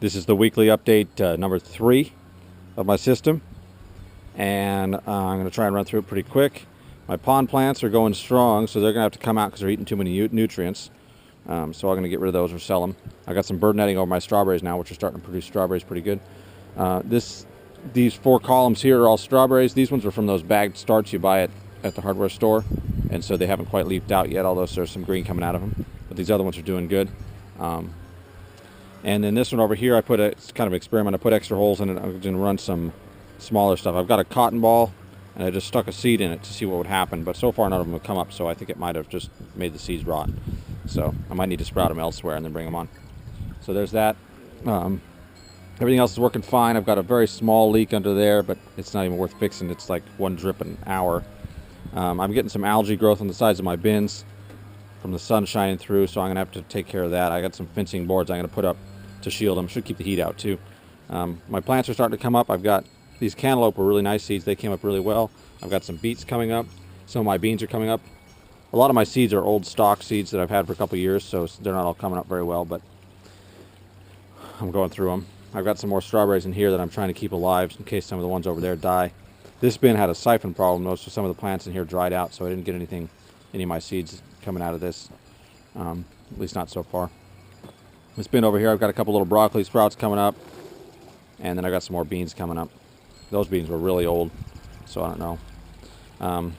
This is the weekly update number 3 of my system, and I'm going to try and run through it pretty quick. My pond plants are going strong, so they're going to have to come out because they're eating too many nutrients. So I'm going to get rid of those or sell them. I got some bird netting over my strawberries now, which are starting to produce strawberries pretty good. These 4 columns here are all strawberries. These ones are from those bagged starts you buy at the hardware store, and so they haven't quite leafed out yet, although there's some green coming out of them. But these other ones are doing good. And then this one over here, it's kind of an experiment. I put extra holes in it. I'm going to run some smaller stuff. I've got a cotton ball, and I just stuck a seed in it to see what would happen. But so far, none of them have come up, so I think it might have just made the seeds rot. So I might need to sprout them elsewhere and then bring them on. So there's that. Everything else is working fine. I've got a very small leak under there, but it's not even worth fixing. It's like 1 drip an hour. I'm getting some algae growth on the sides of my bins from the sun shining through, so I'm going to have to take care of that. I got some fencing boards I'm going to put up to shield them. Should keep the heat out too. My plants are starting to come up. I've got these cantaloupe were really nice seeds. They came up really well. I've got some beets coming up. Some of my beans are coming up. A lot of my seeds are old stock seeds that I've had for a couple of years, so they're not all coming up very well, but I'm going through them. I've got some more strawberries in here that I'm trying to keep alive in case some of the ones over there die. This bin had a siphon problem, though, so some of the plants in here dried out, so I didn't get any of my seeds coming out of this, at least not so far. This bin over here, I've got a couple little broccoli sprouts coming up, and then I got some more beans coming up. Those beans were really old, so I don't know.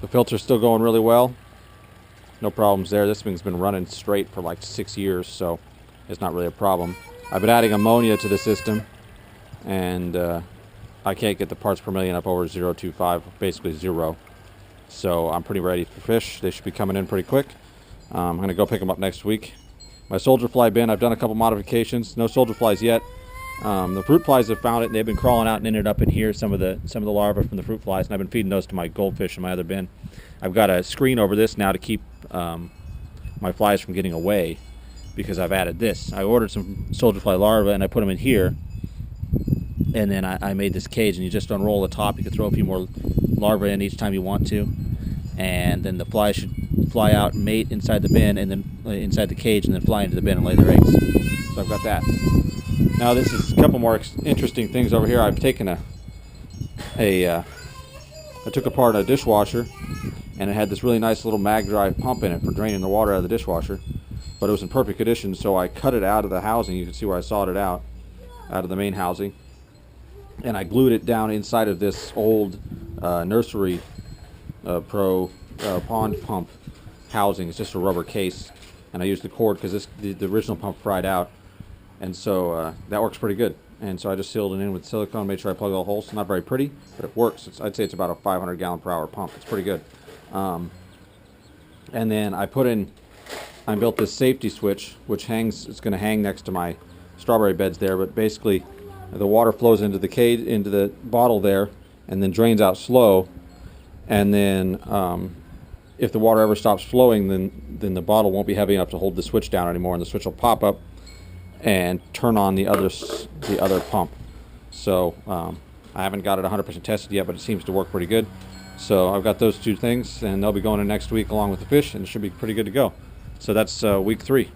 The filter's still going really well. No problems there. This thing's been running straight for like 6 years, so it's not really a problem. I've been adding ammonia to the system, and I can't get the parts per million up over 0.25, basically 0. So I'm pretty ready for fish. They should be coming in pretty quick. I'm going to go pick them up next week. My soldier fly bin, I've done a couple modifications. No soldier flies yet. The fruit flies have found it, and they've been crawling out and ended up in here, some of the larvae from the fruit flies, and I've been feeding those to my goldfish in my other bin. I've got a screen over this now to keep my flies from getting away, because I've added this. I ordered some soldier fly larvae, and I put them in here, and then I made this cage, and you just unroll the top. You can throw a few more larvae in each time you want to, and then the flies should fly out and mate inside the bin, and then inside the cage, and then fly into the bin and lay their eggs. So I've got that. Now this is a couple more interesting things over here. I've taken I took apart a dishwasher, and it had this really nice little mag drive pump in it for draining the water out of the dishwasher, but it was in perfect condition, so I cut it out of the housing. You can see where I sawed it out of the main housing, and I glued it down inside of this old nursery pro pond pump housing. It's just a rubber case, and I used the cord because the original pump fried out, and so that works pretty good. And so I just sealed it in with silicone, made sure I plugged all the holes. It's not very pretty, but it works. I'd say it's about a 500 gallon per hour pump. It's pretty good. And then I built this safety switch, which it's going to hang next to my strawberry beds there, but basically the water flows into the cage, into the bottle there, and then drains out slow, and then if the water ever stops flowing, then the bottle won't be heavy enough to hold the switch down anymore, and the switch will pop up and turn on the other pump. So I haven't got it 100% tested yet, but it seems to work pretty good. So I've got those 2 things, and they'll be going in next week along with the fish, and it should be pretty good to go. So that's week 3.